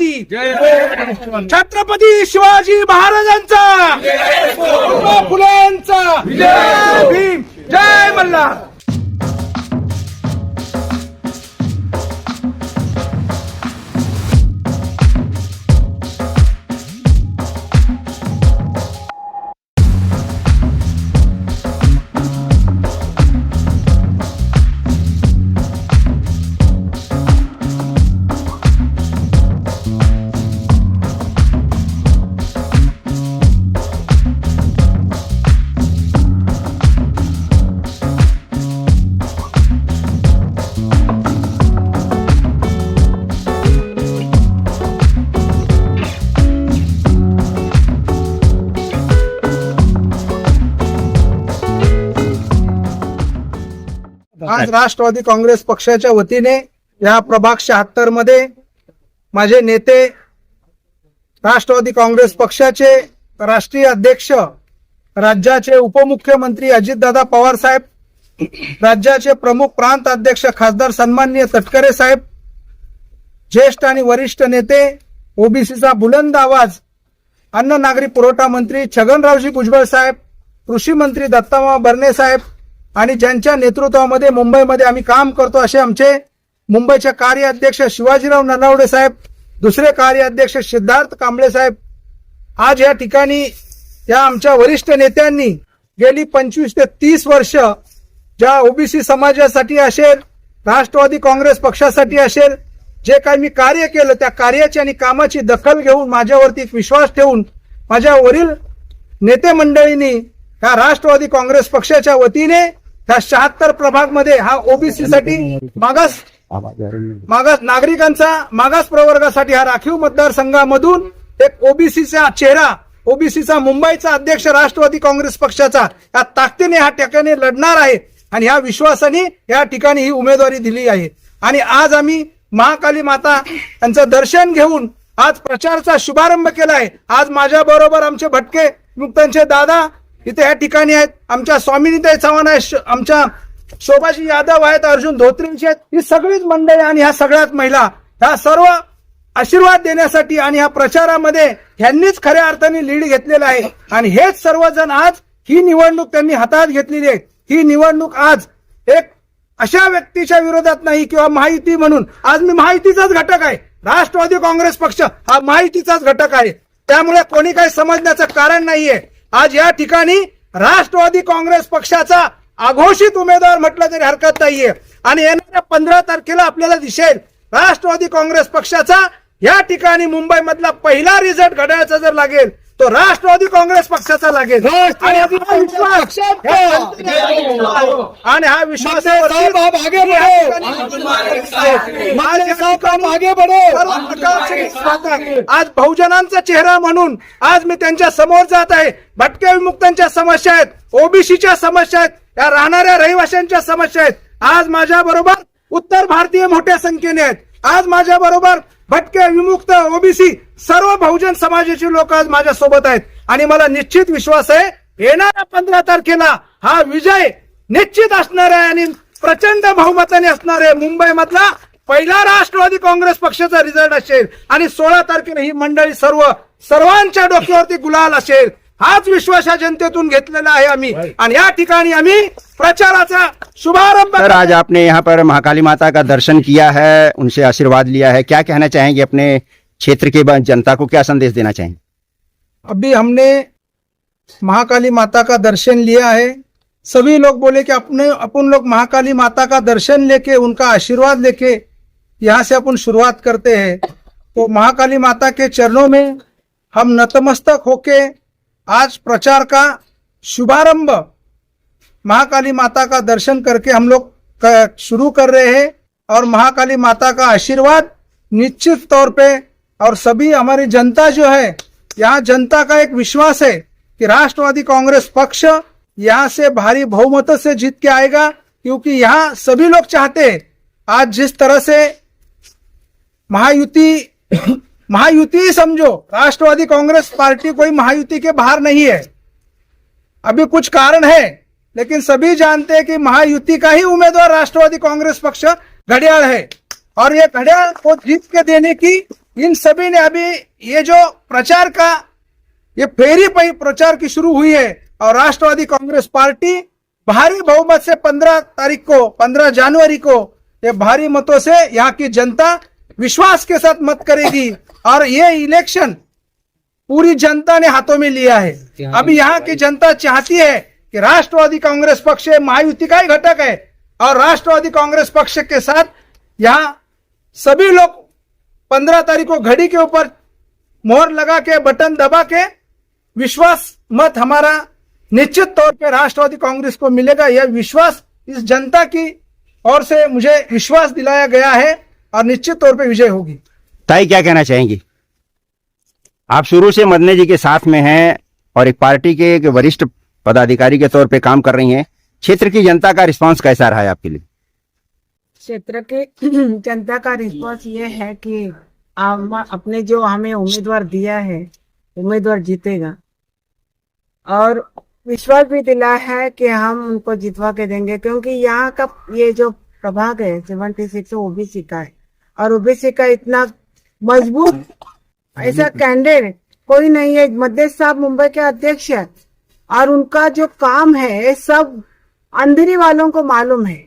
राष्ट्रवादी, छत्रपती शिवाजी महाराजांचा, फुलेंचा, भीम, जय मल्हार. आज राष्ट्रवादी काँग्रेस पक्षाच्या वतीने या प्रभाग 76 मध्ये माझे नेते, राष्ट्रवादी काँग्रेस पक्षाचे राष्ट्रीय अध्यक्ष, राज्याचे उपमुख्यमंत्री अजितदादा पवार साहेब, राज्याचे प्रमुख प्रांत अध्यक्ष खासदार सन्माननीय तटकरे साहेब, ज्येष्ठ आणि वरिष्ठ नेते, ओबीसीचा बुलंद आवाज अन्न नागरी पुरवठा मंत्री छगनरावजी भुजबळ साहेब, कृषी मंत्री दत्तामामा भरणे साहेब आणि ज्यांच्या नेतृत्वामध्ये मुंबईमध्ये आम्ही काम करतो असे आमचे मुंबईचे कार्याध्यक्ष शिवाजीराव नलावडे साहेब, दुसरे कार्याध्यक्ष सिद्धार्थ कांबळे साहेब, आज या ठिकाणी या आमच्या वरिष्ठ नेत्यांनी गेली 25 ते 30 वर्ष ज्या ओबीसी समाजासाठी असेल, राष्ट्रवादी काँग्रेस पक्षासाठी असेल, जे काही मी कार्य केलं त्या कार्याची आणि कामाची दखल घेऊन माझ्यावरती विश्वास ठेवून माझ्या वरील नेते मंडळींनी या राष्ट्रवादी काँग्रेस पक्षाच्या वतीने ह्या 76 प्रभाग मध्ये हा ओबीसी साठी मागास नागरिकांचा मागास प्रवर्गासाठी हा राखीव मतदारसंघामधून एक ओबीसीचा चेहरा, ओबीसीचा मुंबईचा अध्यक्ष राष्ट्रवादी काँग्रेस पक्षाचा या ताकदीने ह्या ठिकाणी लढणार आहे आणि ह्या विश्वासाने या ठिकाणी ही उमेदवारी दिली आहे. आणि आज आम्ही महाकाली माता यांचं दर्शन घेऊन आज प्रचाराचा शुभारंभ केला आहे. आज माझ्या बरोबर आमचे भटके मुक्तांचे दादा इथे या ठिकाणी आहेत, आमच्या स्वामिनीताई चव्हाण आहेत, आमच्या शोभाजी यादव आहेत, अर्जुन धोत्रेंची आहेत, ही सगळीच मंडळी आणि ह्या सगळ्यात महिला ह्या सर्व आशीर्वाद देण्यासाठी आणि ह्या प्रचारामध्ये ह्यांनीच खऱ्या अर्थाने लीड घेतलेला आहे. आणि हेच सर्वजण आज ही निवडणूक त्यांनी हातात घेतलेली आहे. ही निवडणूक आज एक अशा व्यक्तीच्या विरोधात नाही किंवा महायुती म्हणून, आज मी महायुतीचाच घटक आहे, राष्ट्रवादी काँग्रेस पक्ष हा महायुतीचाच घटक आहे, त्यामुळे कोणी काही समजण्याचं कारण नाहीये. आज या ठिकाणी राष्ट्रवादी काँग्रेस पक्षाचा अघोषित उमेदवार म्हटलं तरी हरकत नाहीये. आणि येणाऱ्या 15 तारखेला आपल्याला दिसेल राष्ट्रवादी काँग्रेस पक्षाचा या ठिकाणी मुंबई मधला पहिला रिझल्ट घड्याळाचा जर लागेल तो राष्ट्रवादी काँग्रेस पक्षाचा लागेल. आणि हा विश्वास आज बहुजनांचा चेहरा म्हणून आज मी त्यांच्या समोर जात आहे. भटके विमुक्तांच्या समस्या आहेत, ओबीसीच्या समस्या आहेत, या राहणाऱ्या रहिवाशांच्या समस्या आहेत. आज माझ्या बरोबर उत्तर भारतीय मोठ्या संख्येने आहेत. आज माझ्या बरोबर भटके विमुक्त ओबीसी सर्व बहुजन समाजाचे लोक आज माझ्या सोबत आहेत. आणि मला निश्चित विश्वास आहे येणाऱ्या 15 तारखेला हा विजय निश्चित असणार आहे आणि प्रचंड बहुमताने असणार आहे. मुंबई मधला पहिला राष्ट्रवादी काँग्रेस पक्षाचा रिझल्ट असेल आणि 16 तारखेला ही मंडळी सर्वांच्या डोक्यावरती गुलाल असेल. हाच विश्वास या जनतेतून घेतलेला आहे आम्ही. आणि या ठिकाणी आम्ही प्रचाराचा शुभारंभ. सर, आज आपने यहाँ पर महाकाली माता का दर्शन किया है, उनसे आशीर्वाद लिया है, क्या कहना चाहेंगे अपने क्षेत्र के जनता को, क्या संदेश देना चाहेंगे? अभी हमने महाकाली माता का दर्शन लिया है. सभी लोग बोले कि अपन लोग महाकाली माता का दर्शन लेके उनका आशीर्वाद लेके यहाँ से अपन शुरुआत करते हैं. तो महाकाली माता के चरणों में हम नतमस्तक होके आज प्रचार का शुभारंभ महाकाली माता का दर्शन करके हम लोग शुरू कर रहे हैं. और महाकाली माता का आशीर्वाद निश्चित तौर पे, और सभी हमारी जनता जो है, यहाँ जनता का एक विश्वास है कि राष्ट्रवादी कांग्रेस पक्ष यहाँ से भारी बहुमत से जीत के आएगा. क्योंकि यहाँ सभी लोग चाहते हैं, आज जिस तरह से महायुति ही समझो, राष्ट्रवादी कांग्रेस पार्टी कोई महायुति के बाहर नहीं है. अभी कुछ कारण है, लेकिन सभी जानते हैं कि महायुति का ही उम्मीदवार राष्ट्रवादी कांग्रेस पक्ष घड़ियाल है. और ये घड़ियाल को जीत के देने की इन सभी ने अभी ये जो प्रचार का ये फेरी पही प्रचार की शुरू हुई है और राष्ट्रवादी कांग्रेस पार्टी भारी बहुमत से 15 जनवरी को ये भारी मतों से यहाँ की जनता विश्वास के साथ मत करेगी और ये इलेक्शन पूरी जनता ने हाथों में लिया है। अभी यहाँ की जनता चाहती है कि राष्ट्रवादी कांग्रेस पक्ष महायुति का ही घटक है और राष्ट्रवादी कांग्रेस पक्ष के साथ यहाँ सभी लोग 15 तारीख को घड़ी के ऊपर मोहर लगा के बटन दबा के विश्वास मत हमारा निश्चित तौर पे राष्ट्रवादी कांग्रेस को मिलेगा। यह विश्वास इस जनता की ओर से मुझे विश्वास दिलाया गया है और निश्चित तौर पे विजय होगी। ताई क्या कहना चाहेंगी? आप शुरू से मदने जी के साथ में हैं और एक पार्टी के एक वरिष्ठ पदाधिकारी के तौर पे काम कर रही हैं। क्षेत्र की जनता का रिस्पांस कैसा रहा है आपके लिए? क्षेत्र के जनता का रिस्पांस ये है कि अपने जो हमें उम्मीदवार दिया है उम्मीदवार जीतेगा और विश्वास भी दिला है कि हम उनको जितवा के देंगे, क्योंकि यहाँ का ये जो प्रभाग है 76 ओबीसी का है और ओबीसी का इतना मजबूत ऐसा कैंडिडेट कोई नहीं है। मध्य साहब मुंबई के अध्यक्ष है और उनका जो काम है सब अंधेरी वालों को मालूम है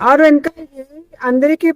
और इनका अंधेरी की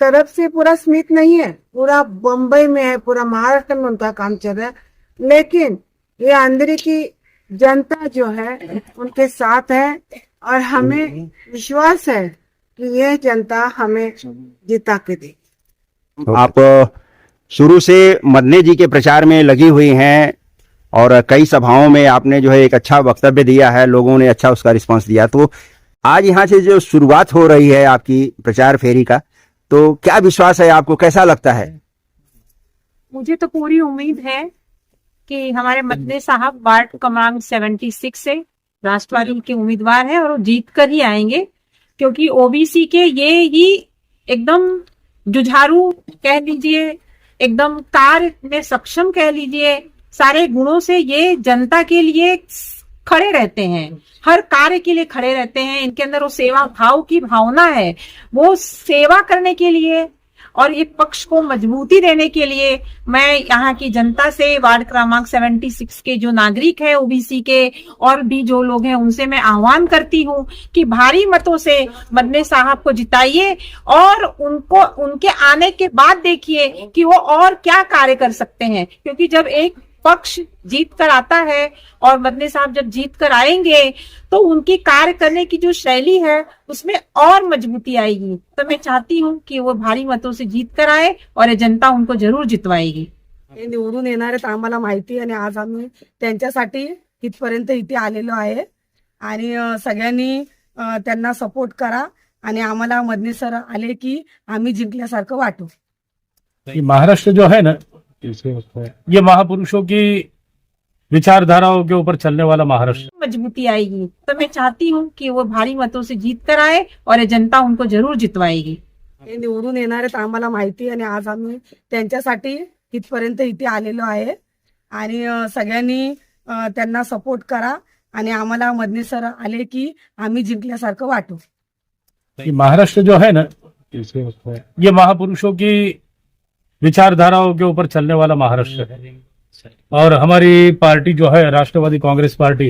तरफ से पूरा स्मित नहीं है, पूरा बम्बई में है, पूरा महाराष्ट्र में उनका काम चल रहा है, लेकिन ये अंधेरी की जनता जो है उनके साथ है और हमें विश्वास है कि ये जनता हमें जिता के दे। आप शुरू से मदने जी के प्रचार में लगी हुई हैं और कई सभाओं में आपने जो है एक अच्छा वक्तव्य दिया है, लोगों ने अच्छा उसका रिस्पांस दिया। तो आज यहाँ से जो शुरुआत हो रही है आपकी प्रचार फेरी का, तो क्या विश्वास है आपको, कैसा लगता है? मुझे तो पूरी उम्मीद है कि हमारे मदने साहब वार्ड क्रमांक 76 से राष्ट्रवादी के उम्मीदवार हैं और वो जीत कर ही आएंगे, क्योंकि ओबीसी के ये ही एकदम जुझारू कह लीजिए, एकदम कार्य में सक्षम कह लीजिए, सारे गुणों से ये जनता के लिए खड़े रहते हैं, हर कार्य के लिए खड़े रहते हैं। इनके अंदर वो सेवा भाव की भावना है, वो सेवा करने के लिए और एक पक्ष को मजबूती देने के लिए मैं यहाँ की जनता से वार्ड क्रमांक 76 के जो नागरिक हैं ओबीसी के और भी जो लोग हैं उनसे मैं आह्वान करती हूँ कि भारी मतों से मदने साहब को जिताइए और उनको उनके आने के बाद देखिए कि वो और क्या कार्य कर सकते हैं, क्योंकि जब एक पक्ष जीत कर आता है और मदने साहब जब जीत कर आएंगे तो उनकी कार्य करने की जो शैली है उसमें और मजबूती आएगी। तो मैं चाहती हूँ कि वो भारी मतों से जीत कर आए और ये जनता उनको जरूर जितवाएगी। हे निवडून येणार आहेत आम्हाला माहिती आणि आज आम्ही त्यांच्यासाठी इथपर्यंत इथे आलेलो आहे आणि सगळ्यांनी त्यांना सपोर्ट करा आणि आम्हाला मदने सर आले की आम्ही जिंकल्यासारखं वाटू। महाराष्ट्र जो है ना, ये महापुरुषों की विचारधाराओं के ऊपर चलने वाला महाराष्ट्र मजबूती आएगी। तो मैं चाहती हूँ कि वो भारी मतों से जीत कर आए और ये जनता उनको जरूर जितवाएगी। हे निवडून येणार आहेत आम्हाला माहिती आणि आज आम्ही त्यांच्यासाठी इथपर्यंत इथे आलेलो आहे आणि सगळ्यांनी त्यांना सपोर्ट करा आणि आम्हाला मदने सर आले की आम्ही जिंकल्यासारखं वाटू। महाराष्ट्र जो है ना, ये महापुरुषों की विचारधाराओं के ऊपर चलने वाला महाराष्ट्र है और हमारी पार्टी जो है राष्ट्रवादी कांग्रेस पार्टी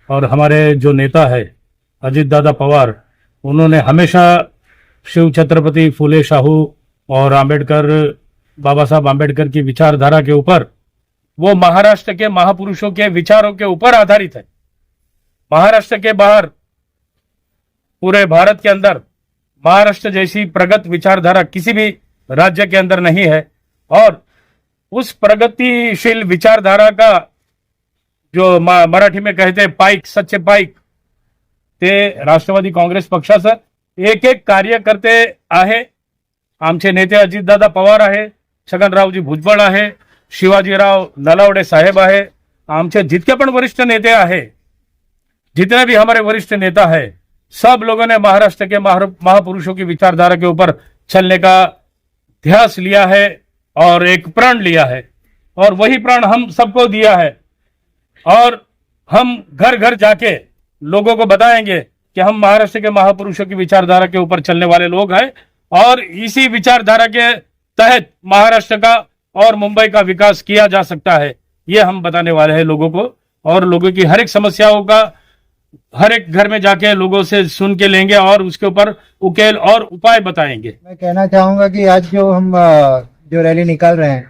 और हमारे जो नेता है अजीत दादा पवार, उन्होंने हमेशा शिव छत्रपति फूले शाहू और आम्बेडकर, बाबा साहब आम्बेडकर की विचारधारा के ऊपर, वो महाराष्ट्र के महापुरुषों के विचारों के ऊपर आधारित है। महाराष्ट्र के बाहर पूरे भारत के अंदर महाराष्ट्र जैसी प्रगत विचारधारा किसी भी राज्य के अंदर नहीं है और उस प्रगतिशील विचारधारा का जो मराठी में कहते हैं पाईक, सच्चे पाईक, ते राष्ट्रवादी काँग्रेस पक्षाचं एक एक कार्य करते आहे। आमचे नेते अजितदादा पवार आहे, छगनरावजी भुजबळ आहे, शिवाजीराव नलावडे साहेब आहे, आमचे जितके पण वरिष्ठ नेते आहे, जितने भी हमारे वरिष्ठ नेता है, सब लोगों ने महाराष्ट्र के महापुरुषों की विचारधारा के ऊपर चलने का ध्यास लिया है और एक प्रण लिया है और वही प्रण हम सबको दिया है और हम घर घर जाके लोगों को बताएंगे कि हम महाराष्ट्र के महापुरुषों की विचारधारा के ऊपर चलने वाले लोग हैं और इसी विचारधारा के तहत महाराष्ट्र का और मुंबई का विकास किया जा सकता है, ये हम बताने वाले हैं लोगों को। और लोगों की हर एक समस्याओं का हर एक घर में जाके लोगों से सुन के लेंगे और उसके ऊपर उकेल और उपाय बताएंगे। मैं कहना चाहूंगा कि आज जो हम जो रैली निकाल रहे हैं,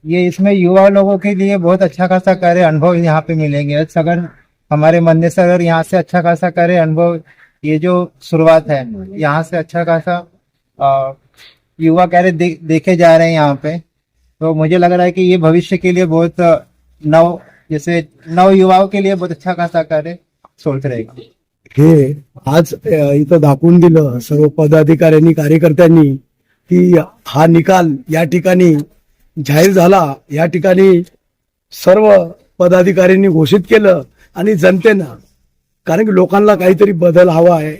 ये इसमें युवा लोगों के लिए बहुत अच्छा खासा कार्य अनुभव यहाँ पे मिलेंगे। अगर हमारे मदने से अगर यहाँ से अच्छा खासा कार्य अनुभव, ये जो शुरुआत है यहाँ से अच्छा खासा युवा कार्य देखे जा रहे हैं यहाँ पे, तो मुझे लग रहा है कि ये भविष्य के लिए बहुत नव युवाओं के लिए बहुत अच्छा खासा कार्य सोच रहेगा। हे आज इथं दाखवून दिलं सर्व पदाधिकाऱ्यांनी कार्यकर्त्यांनी की हा निकाल या ठिकाणी जाहीर झाला, या ठिकाणी सर्व पदाधिकाऱ्यांनी घोषित केलं आणि जनतेनं, कारण की लोकांना काहीतरी बदल हवा आहे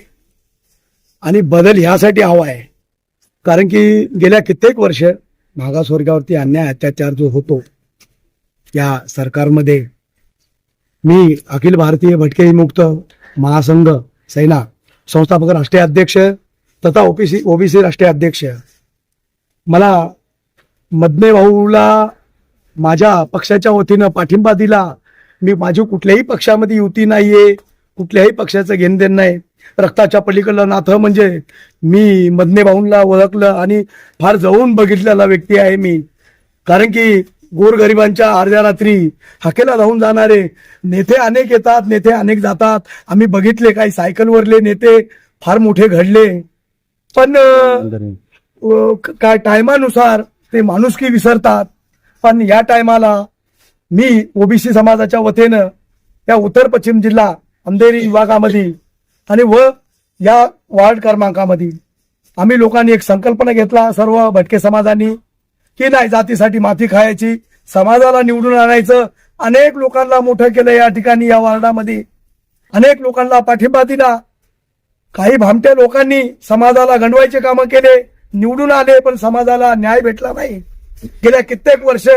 आणि बदल ह्यासाठी हवा आहे कारण की गेल्या कित्येक वर्ष मागासवर्गावरती अन्याय अत्याचार जो होतो या सरकारमध्ये, मी अखिल भारतीय भटके मुक्त महासंघ सेना संस्थापक राष्ट्रीय अध्यक्ष तथा ओबीसी राष्ट्रीय अध्यक्ष, मला मदने भाऊला माझ्या पक्षाच्या वतीनं पाठिंबा दिला। मी माझी कुठल्याही पक्षामध्ये युती नाहीये, कुठल्याही पक्षाचं घेणदेण नाही, रक्ताच्या पलीकडलं नातं म्हणजे मी मदने भाऊंना ओळखलं आणि फार जवळून बघितलेला व्यक्ती आहे मी। कारण की गोरगरिबांच्या अर्ध्या रात्री हाकेला धावून जाणारे नेते अनेक येतात, नेते अनेक जातात, आम्ही बघितले। काही सायकलवरले नेते फार मोठे घडले, पण काय टायमानुसार ते माणुसकी विसरतात। पण या टायमाला मी ओबीसी समाजाच्या वतीनं या उत्तर पश्चिम जिल्हा अंधेरी विभागामध्ये आणि या वार्ड क्रमांकामध्ये आम्ही लोकांनी एक संकल्पना घेतला, सर्व भटके समाजांनी, की नाही जातीसाठी माती खायची, समाजाला निवडून आणायचं। अनेक लोकांना मोठं केलं या ठिकाणी, या वार्डामध्ये अनेक लोकांना पाठिंबा दिला। काही भामट्या लोकांनी समाजाला गंडवायचे कामं केले, निवडून आले पण समाजाला न्याय भेटला नाही। गेल्या कित्येक वर्ष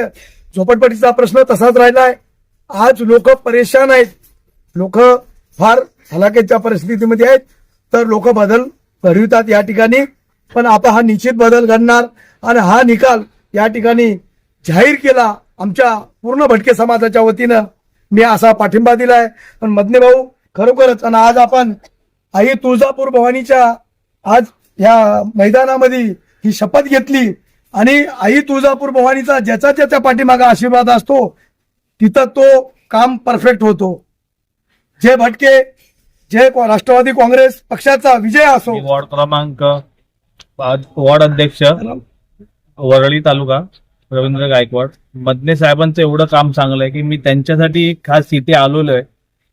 झोपडपट्टीचा प्रश्न तसाच राहिलाय। आज लोक परेशान आहेत, लोक फार हलाखीच्या परिस्थितीमध्ये आहेत, तर लोक बदल घडवितात या ठिकाणी। पण आता हा निश्चित बदल घडणार आणि हा निकाल या ठिकाणी जाहीर केला आमच्या पूर्ण भटके समाजाच्या वतीनं, मी असा पाठिंबा दिलाय। पण मदने भाऊ खरोखरच, आणि आज आपण आई तुळजापूर भवानीच्या आज या मैदानामध्ये ही शपथ घेतली आणि आई तुळजापूर भवानीचा ज्याचा ज्याच्या पाठीमागा आशीर्वाद असतो तिथं तो काम परफेक्ट होतो। जे भटके, जे राष्ट्रवादी काँग्रेस पक्षाचा विजय असो। वॉर्ड क्रमांक वॉर्ड अध्यक्ष वरळी तालुका रवींद्र गायकवाड। मदने साहेबांचं एवढं काम चांगलं आहे की मी त्यांच्यासाठी खास इथे आलेलो आहे।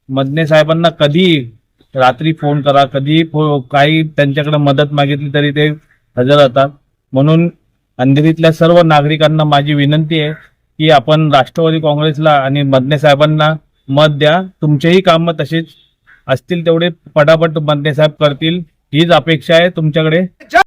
मदने साहेबांना कधी रात्री फोन करा, कधी काही त्यांच्याकडे मदत मागितली तरी ते हजर राहतात। म्हणून अंधेरीतल्या सर्व नागरिकांना माझी विनंती आहे की आपण राष्ट्रवादी काँग्रेसला आणि मदने साहेबांना मत द्या। तुमचेही कामं तसेच असतील तेवढे पटापट मदने साहेब करतील हीच अपेक्षा आहे तुमच्याकडे।